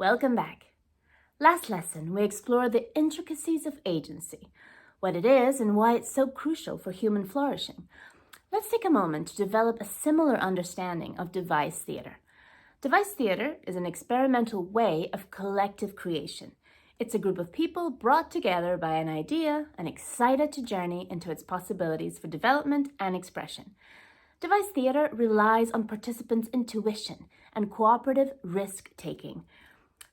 Welcome back. Last lesson, we explored the intricacies of agency, what it is and why it's so crucial for human flourishing. Let's take a moment to develop a similar understanding of devised theater. Devised theater is an experimental way of collective creation. It's a group of people brought together by an idea and excited to journey into its possibilities for development and expression. Devised theater relies on participants' intuition and cooperative risk-taking.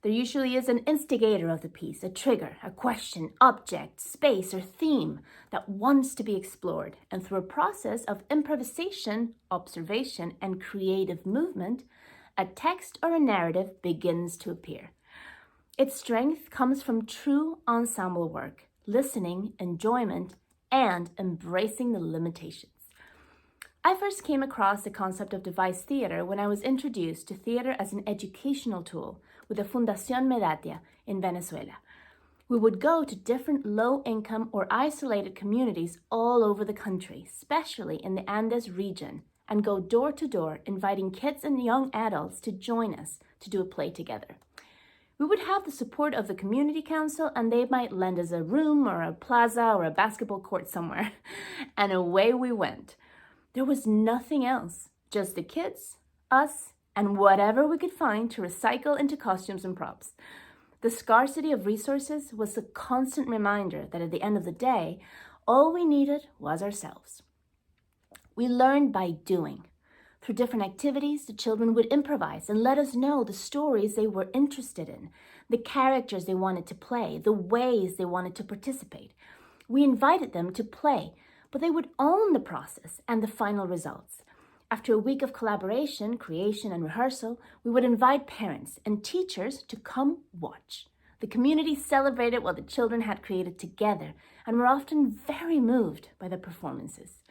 There usually is an instigator of the piece, a trigger, a question, object, space, or theme that wants to be explored, and through a process of improvisation, observation, and creative movement, a text or a narrative begins to appear. Its strength comes from true ensemble work, listening, enjoyment, and embracing the limitations. I first came across the concept of devised theater when I was introduced to theater as an educational tool with the Fundación Medalla in Venezuela. We would go to different low-income or isolated communities all over the country, especially in the Andes region, and go door to door, inviting kids and young adults to join us to do a play together. We would have the support of the community council, and they might lend us a room or a plaza or a basketball court somewhere. And away we went. There was nothing else, just the kids, us, and whatever we could find to recycle into costumes and props. The scarcity of resources was a constant reminder that at the end of the day, all we needed was ourselves. We learned by doing. Through different activities, the children would improvise and let us know the stories they were interested in, the characters they wanted to play, the ways they wanted to participate. We invited them to play, but they would own the process and the final results. After a week of collaboration, creation, and rehearsal, we would invite parents and teachers to come watch. The community celebrated what the children had created together and were often very moved by the performances.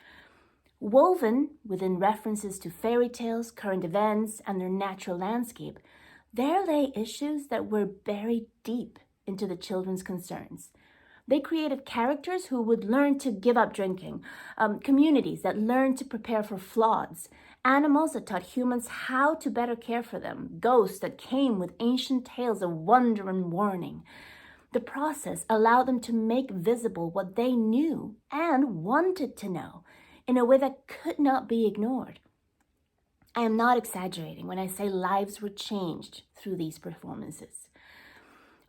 Woven within references to fairy tales, current events, and their natural landscape, there lay issues that were buried deep into the children's concerns. They created characters who would learn to give up drinking, communities that learned to prepare for floods, animals that taught humans how to better care for them, ghosts that came with ancient tales of wonder and warning. The process allowed them to make visible what they knew and wanted to know in a way that could not be ignored. I am not exaggerating when I say lives were changed through these performances.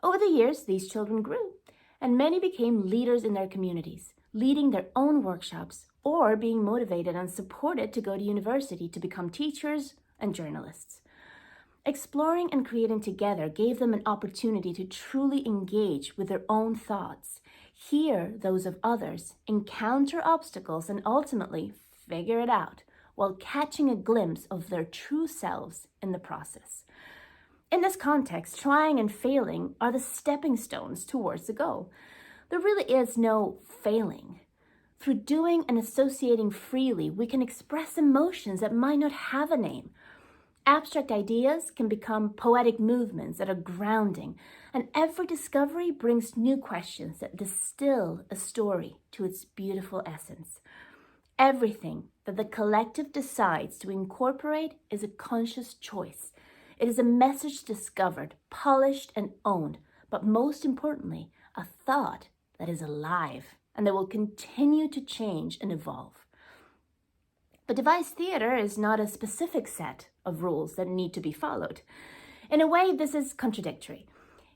Over the years, these children grew, and many became leaders in their communities, leading their own workshops or being motivated and supported to go to university to become teachers and journalists. Exploring and creating together gave them an opportunity to truly engage with their own thoughts, hear those of others, encounter obstacles, and ultimately figure it out while catching a glimpse of their true selves in the process. In this context, trying and failing are the stepping stones towards the goal. There really is no failing. Through doing and associating freely, we can express emotions that might not have a name. Abstract ideas can become poetic movements that are grounding, and every discovery brings new questions that distill a story to its beautiful essence. Everything that the collective decides to incorporate is a conscious choice. It is a message discovered, polished, and owned, but most importantly, a thought that is alive and that will continue to change and evolve. But devised theater is not a specific set of rules that need to be followed. In a way, this is contradictory.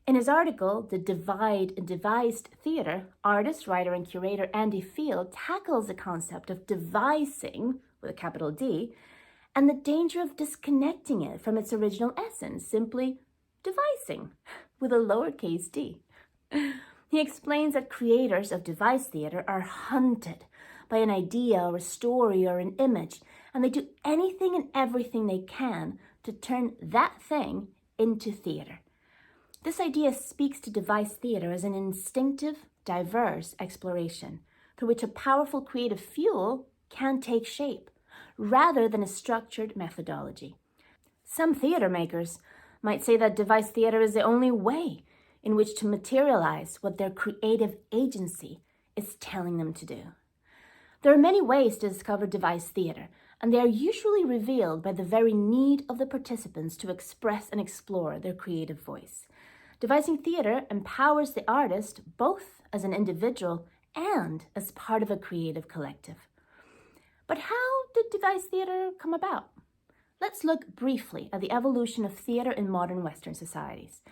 In his article, The Divide in Devised Theater, artist, writer, and curator Andy Field tackles the concept of devising, with a capital D, and the danger of disconnecting it from its original essence, simply devising, with a lowercase d. He explains that creators of devised theater are hunted by an idea or a story or an image, and they do anything and everything they can to turn that thing into theater. This idea speaks to devised theater as an instinctive, diverse exploration through which a powerful creative fuel can take shape, rather than a structured methodology. Some theater makers might say that devised theater is the only way in which to materialize what their creative agency is telling them to do. There are many ways to discover devised theater, and they are usually revealed by the very need of the participants to express and explore their creative voice. Devising theater empowers the artist both as an individual and as part of a creative collective. But how did devised theater come about? Let's look briefly at the evolution of theater in modern Western societies.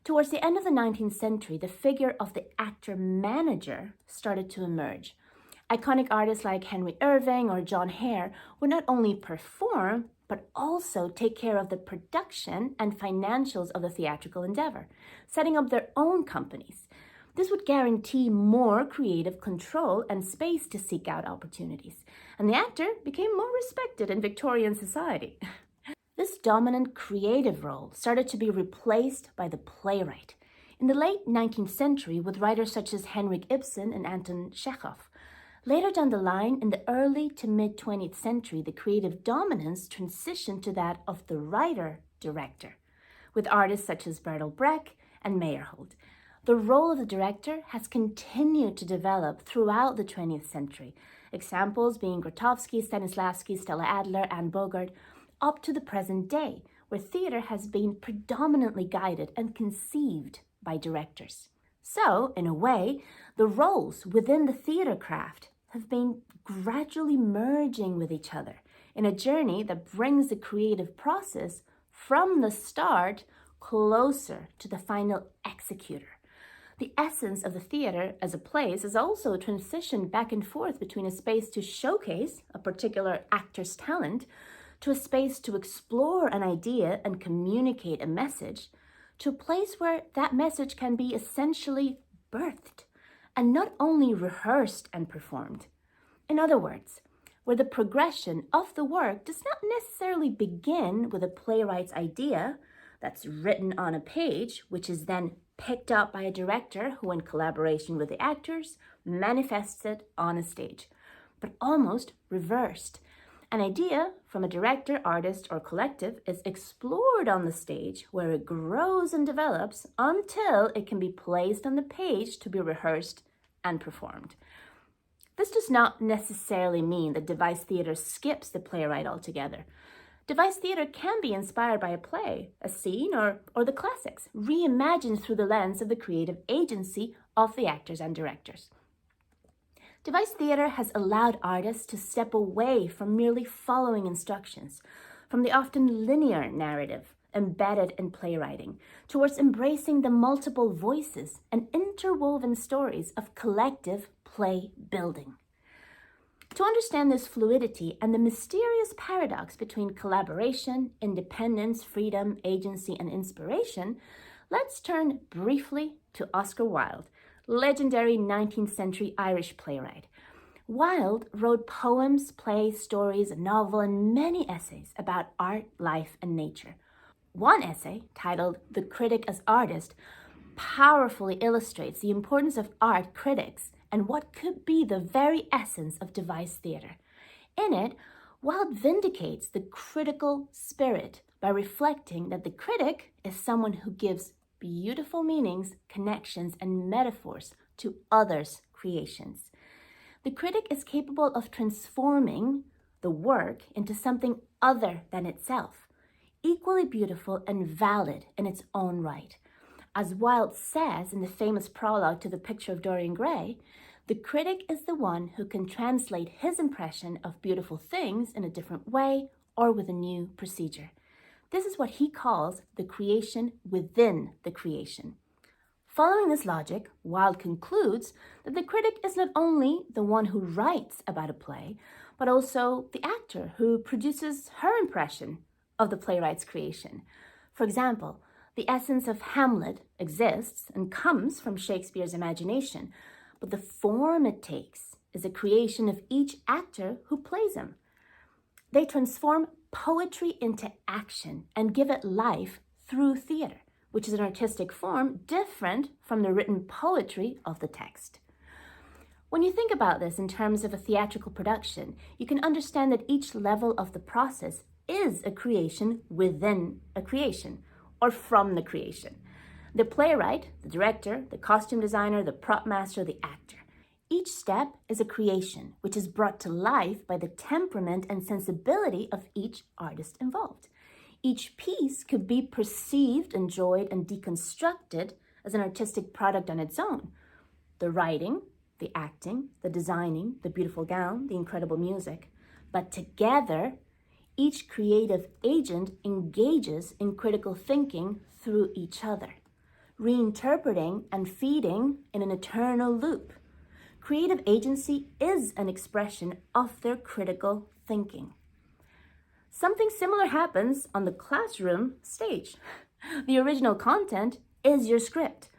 Towards the end of the 19th century, the figure of the actor-manager started to emerge. Iconic artists like Henry Irving or John Hare would not only perform, but also take care of the production and financials of the theatrical endeavor, setting up their own companies. This would guarantee more creative control and space to seek out opportunities, and the actor became more respected in Victorian society. This dominant creative role started to be replaced by the playwright in the late 19th century with writers such as Henrik Ibsen and Anton Chekhov. Later down the line, in the early to mid-20th century, the creative dominance transitioned to that of the writer-director, with artists such as Bertolt Brecht and Meyerhold. The role of the director has continued to develop throughout the 20th century, examples being Grotowski, Stanislavski, Stella Adler, and Bogart, up to the present day, where theater has been predominantly guided and conceived by directors. So, in a way, the roles within the theater craft have been gradually merging with each other in a journey that brings the creative process from the start closer to the final executor. The essence of the theater as a place is also transitioned back and forth between a space to showcase a particular actor's talent to a space to explore an idea and communicate a message, to a place where that message can be essentially birthed and not only rehearsed and performed. In other words, where the progression of the work does not necessarily begin with a playwright's idea that's written on a page, which is then picked up by a director who, in collaboration with the actors, manifests it on a stage, but almost reversed. An idea from a director, artist, or collective is explored on the stage where it grows and develops until it can be placed on the page to be rehearsed and performed. This does not necessarily mean that devised theater skips the playwright altogether. Devised theater can be inspired by a play, a scene, or the classics, reimagined through the lens of the creative agency of the actors and directors. Devised theater has allowed artists to step away from merely following instructions, from the often linear narrative embedded in playwriting, towards embracing the multiple voices and interwoven stories of collective play building. To understand this fluidity and the mysterious paradox between collaboration, independence, freedom, agency, and inspiration, let's turn briefly to Oscar Wilde, legendary 19th century Irish playwright. Wilde wrote poems, plays, stories, a novel, and many essays about art, life, and nature. One essay, titled The Critic as Artist, powerfully illustrates the importance of art critics and what could be the very essence of devised theater. In it, Wilde vindicates the critical spirit by reflecting that the critic is someone who gives beautiful meanings, connections, and metaphors to others' creations. The critic is capable of transforming the work into something other than itself, equally beautiful and valid in its own right. As Wilde says in the famous prologue to The Picture of Dorian Gray, the critic is the one who can translate his impression of beautiful things in a different way or with a new procedure. This is what he calls the creation within the creation. Following this logic, Wilde concludes that the critic is not only the one who writes about a play, but also the actor who produces her impression of the playwright's creation. For example, the essence of Hamlet exists and comes from Shakespeare's imagination, but the form it takes is a creation of each actor who plays him. They transform poetry into action and give it life through theater, which is an artistic form different from the written poetry of the text. When you think about this in terms of a theatrical production, you can understand that each level of the process is a creation within a creation, or from the creation. The playwright, the director, the costume designer, the prop master, the actor. Each step is a creation, which is brought to life by the temperament and sensibility of each artist involved. Each piece could be perceived, enjoyed, and deconstructed as an artistic product on its own. The writing, the acting, the designing, the beautiful gown, the incredible music. But together, each creative agent engages in critical thinking through each other, reinterpreting and feeding in an eternal loop. Creative agency is an expression of their critical thinking. Something similar happens on the classroom stage. The original content is your script,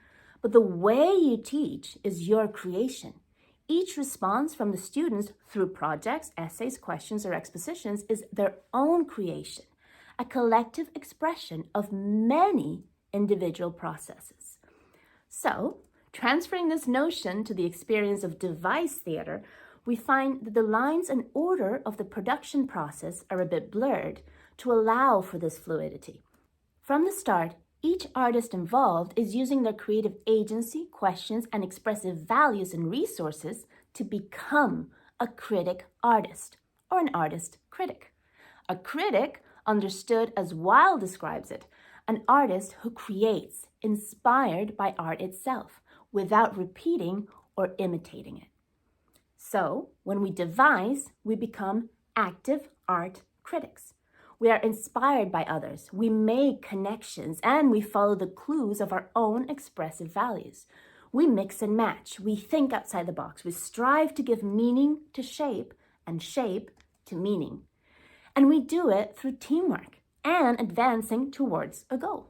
but the way you teach is your creation. Each response from the students through projects, essays, questions, or expositions is their own creation, a collective expression of many individual processes. So, transferring this notion to the experience of devised theater, we find that the lines and order of the production process are a bit blurred to allow for this fluidity. From the start, each artist involved is using their creative agency, questions, and expressive values and resources to become a critic artist or an artist critic. A critic, understood as Weil describes it, an artist who creates, inspired by art itself, without repeating or imitating it. So, when we devise, we become active art critics. We are inspired by others, we make connections, and we follow the clues of our own expressive values. We mix and match, we think outside the box, we strive to give meaning to shape and shape to meaning. And we do it through teamwork and advancing towards a goal.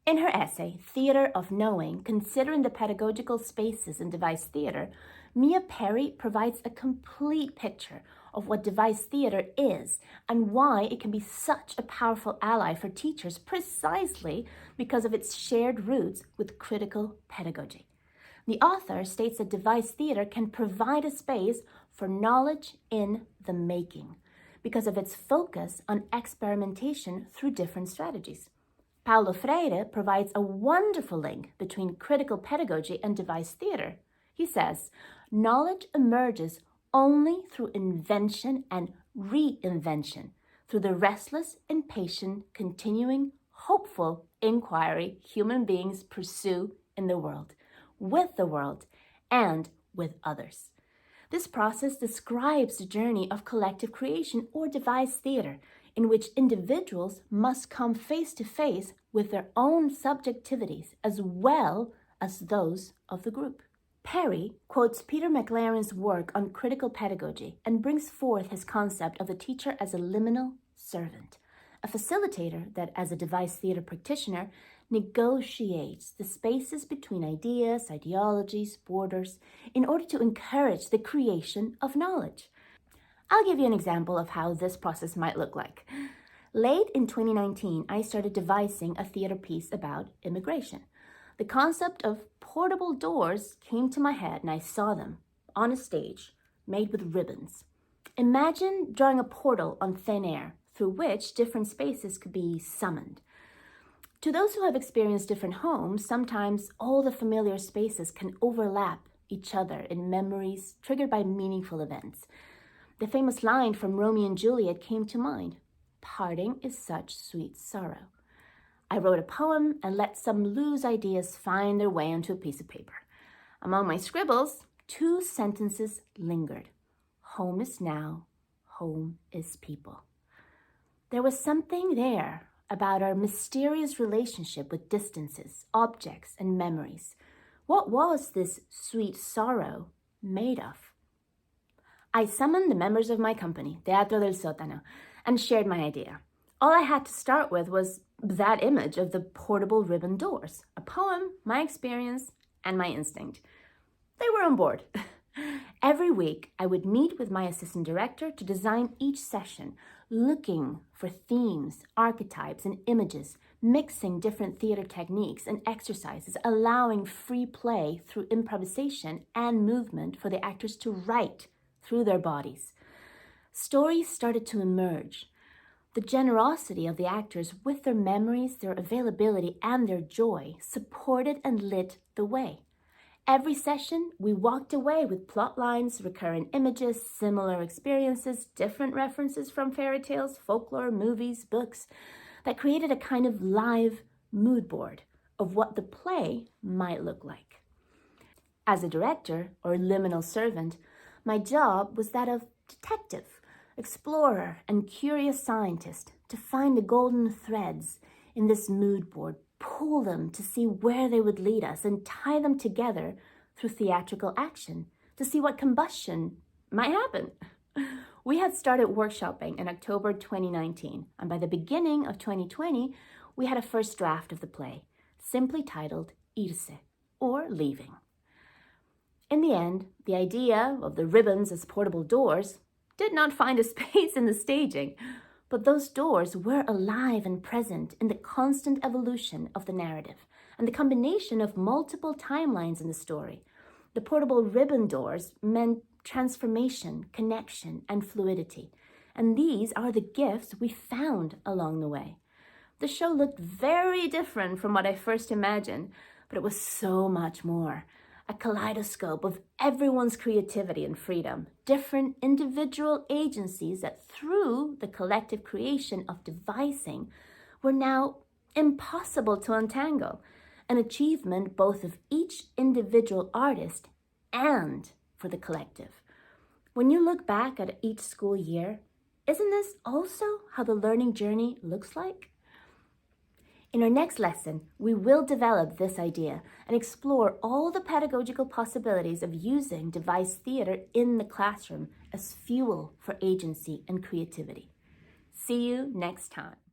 In her essay, Theater of Knowing, Considering the Pedagogical Spaces in Devised Theater, Mia Perry provides a complete picture of what devised theater is and why it can be such a powerful ally for teachers precisely because of its shared roots with critical pedagogy. The author states that devised theater can provide a space for knowledge in the making because of its focus on experimentation through different strategies. Paulo Freire provides a wonderful link between critical pedagogy and devised theater. He says, knowledge emerges only through invention and reinvention, through the restless, impatient, continuing, hopeful inquiry human beings pursue in the world, with the world, and with others. This process describes the journey of collective creation or devised theater, in which individuals must come face to face with their own subjectivities as well as those of the group. Perry quotes Peter McLaren's work on critical pedagogy and brings forth his concept of the teacher as a liminal servant, a facilitator that, as a devised theater practitioner, negotiates the spaces between ideas, ideologies, borders, in order to encourage the creation of knowledge. I'll give you an example of how this process might look like. Late in 2019, I started devising a theater piece about immigration. The concept of portable doors came to my head and I saw them on a stage made with ribbons. Imagine drawing a portal on thin air through which different spaces could be summoned. To those who have experienced different homes, sometimes all the familiar spaces can overlap each other in memories triggered by meaningful events. The famous line from Romeo and Juliet came to mind, "Parting is such sweet sorrow." I wrote a poem and let some loose ideas find their way onto a piece of paper. Among my scribbles, 2 sentences lingered. Home is now, home is people. There was something there about our mysterious relationship with distances, objects, and memories. What was this sweet sorrow made of? I summoned the members of my company, Teatro del Sótano, and shared my idea. All I had to start with was that image of the portable ribbon doors, a poem, my experience, and my instinct. They were on board. Every week, I would meet with my assistant director to design each session, looking for themes, archetypes, and images, mixing different theater techniques and exercises, allowing free play through improvisation and movement for the actors to write through their bodies. Stories started to emerge. The generosity of the actors with their memories, their availability, and their joy supported and lit the way. Every session, we walked away with plot lines, recurrent images, similar experiences, different references from fairy tales, folklore, movies, books, that created a kind of live mood board of what the play might look like. As a director, or liminal servant, my job was that of detective, explorer, and curious scientist to find the golden threads in this mood board, pull them to see where they would lead us, and tie them together through theatrical action to see what combustion might happen. We had started workshopping in October 2019, and by the beginning of 2020, we had a first draft of the play, simply titled Irse, or Leaving. In the end, the idea of the ribbons as portable doors did not find a space in the staging, but those doors were alive and present in the constant evolution of the narrative and the combination of multiple timelines in the story. The portable ribbon doors meant transformation, connection, and fluidity, and these are the gifts we found along the way. The show looked very different from what I first imagined, but it was so much more. A kaleidoscope of everyone's creativity and freedom, different individual agencies that through the collective creation of devising were now impossible to untangle, an achievement both of each individual artist and for the collective. When you look back at each school year, isn't this also how the learning journey looks like? In our next lesson, we will develop this idea and explore all the pedagogical possibilities of using devised theater in the classroom as fuel for agency and creativity. See you next time.